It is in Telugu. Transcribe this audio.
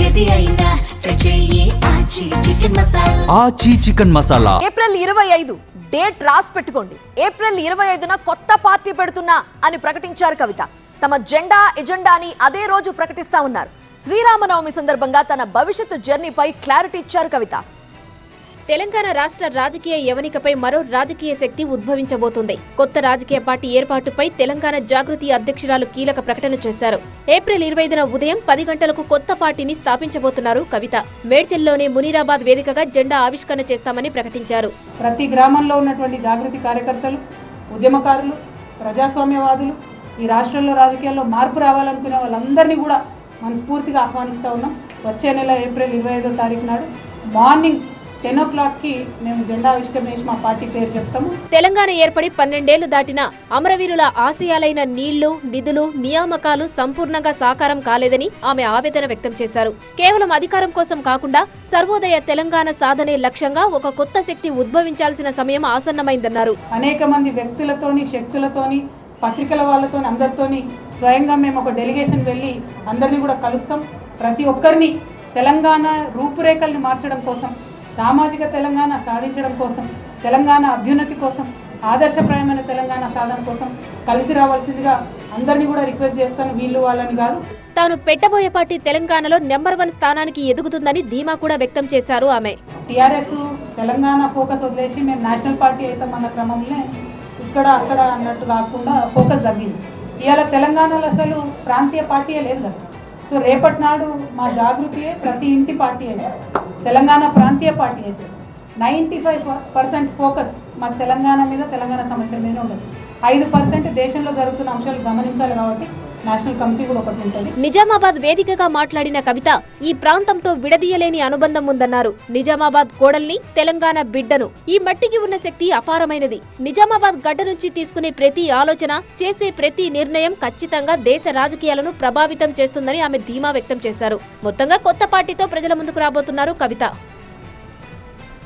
ఏది అయినా ట్రై చెయ్యి ఆచి చికెన్ మసాలా. ఆచి చికెన్ మసాలా. ఏప్రిల్ 25 డేట్ రాసి పెట్టుకోండి. ఏప్రిల్ 25న కొత్త పార్టీ పెడుతున్నా అని ప్రకటించారు కవిత. తమ జెండా ఎజెండాని అదే రోజు ప్రకటిస్తా ఉన్నారు. శ్రీరామనవమి సందర్భంగా తన భవిష్యత్తు జర్నీపై క్లారిటీ ఇచ్చారు కవిత. తెలంగాణ రాష్ట్ర రాజకీయ యవనికపై మరో రాజకీయ శక్తి ఉద్భవించబోతుంది. కొత్త రాజకీయ పార్టీ ఏర్పాటుపై తెలంగాణ జాగృతి అధ్యక్షురాలు కీలక ప్రకటన చేశారు. ఏప్రిల్ 25న ఉదయం 10 గంటలకు కొత్త పార్టీని స్థాపించబోతున్నారు కవిత. మేడ్చల్లోని మునీరాబాద్ వేదికగా జెండా ఆవిష్కరణ చేస్తామని ప్రకటించారు. ప్రతి గ్రామంలో ఉన్నటువంటి జాగృతి కార్యకర్తలు, ఉద్యమకారులు, ప్రజాస్వామ్యవాదులు, ఈ రాష్ట్రంలో రాజకీయాల్లో మార్పు రావాలనుకునే వాళ్ళందరినీ కూడా మనస్ఫూర్తిగా ఆహ్వానిస్తూ ఉన్నాం. వచ్చే నెల ఏప్రిల్ 25వ తారీఖు నాడు మార్నింగ్ 10 o'clockకి మేము జెండా ఆవిష్కరణ చేసి మా పార్టీ పేరు చెప్తాము. తెలంగాణ ఏర్పడి 12 ఏళ్లు దాటినా అమరవీరుల ఆశయాలైన నీళ్లు, నిధులు, నియామకాలు సంపూర్ణంగా సాకారం కాలేదని ఆమె ఆవేదన వ్యక్తం చేశారు. కేవలం అధికారం కోసం కాకుండా సర్వోదయ తెలంగాణ సాధనే లక్ష్యంగా ఒక కొత్త శక్తి ఉద్భవించాల్సిన సమయం ఆసన్నమైందన్నారు. అనేక మంది వ్యక్తులతోని, శక్తులతోని, పత్రికల వాళ్ళతో అందరితోని స్వయంగా మేము ఒక డెలిగేషన్ వెళ్ళి అందరినీ కూడా కలుస్తాం. ప్రతి ఒక్కరిని తెలంగాణ రూపురేఖల్ని మార్చడం కోసం, సామాజిక తెలంగాణ సాధించడం కోసం, తెలంగాణ అభ్యున్నతి కోసం, ఆదర్శప్రాయమైన తెలంగాణ సాధన కోసం కలిసి రావాల్సిందిగా అందరినీ కూడా రిక్వెస్ట్ చేస్తాను. వీళ్ళు వాళ్ళని కాదు. తాను పెట్టబోయే పార్టీ తెలంగాణలో నెంబర్ 1 స్థానానికి ఎదుగుతుందని ధీమా కూడా వ్యక్తం చేశారు ఆమె. టీఆర్ఎస్ తెలంగాణ ఫోకస్ వదిలేసి మేము నేషనల్ పార్టీ అవుతామన్న క్రమంలో ఇక్కడ అక్కడ అన్నట్టు కాకుండా ఫోకస్ తగ్గింది. ఇవాళ తెలంగాణలో అసలు ప్రాంతీయ పార్టీయే లేదు కదా. సో రేపటి నాడు మా జాగృతియే ప్రతి ఇంటి పార్టీ అయితే, తెలంగాణ ప్రాంతీయ పార్టీ అయితే 95% ఫోకస్ మా తెలంగాణ మీద, తెలంగాణ సమస్యల మీద ఉండదు. 5% దేశంలో జరుగుతున్న అంశాలు గమనించాలి కాబట్టి నేషనల్ కమిటీ కూడా ఒకటి ఉంటుంది. నిజామాబాద్ వేదికగా మాట్లాడిన కవిత ఈ ప్రాంతంతో విడదీయలేని అనుబంధం ఉందన్నారు. నిజామాబాద్ కోడల్ని, తెలంగాణ బిడ్డను. ఈ మట్టికి ఉన్న శక్తి అపారమైనది. నిజామాబాద్ గడ్డ నుంచి తీసుకునే ప్రతి ఆలోచన, చేసే ప్రతి నిర్ణయం ఖచ్చితంగా దేశ రాజకీయాలను ప్రభావితం చేస్తుందని ఆమె ధీమా వ్యక్తం చేశారు. మొత్తంగా కొత్త పార్టీతో ప్రజల ముందుకు రాబోతున్నారు కవిత.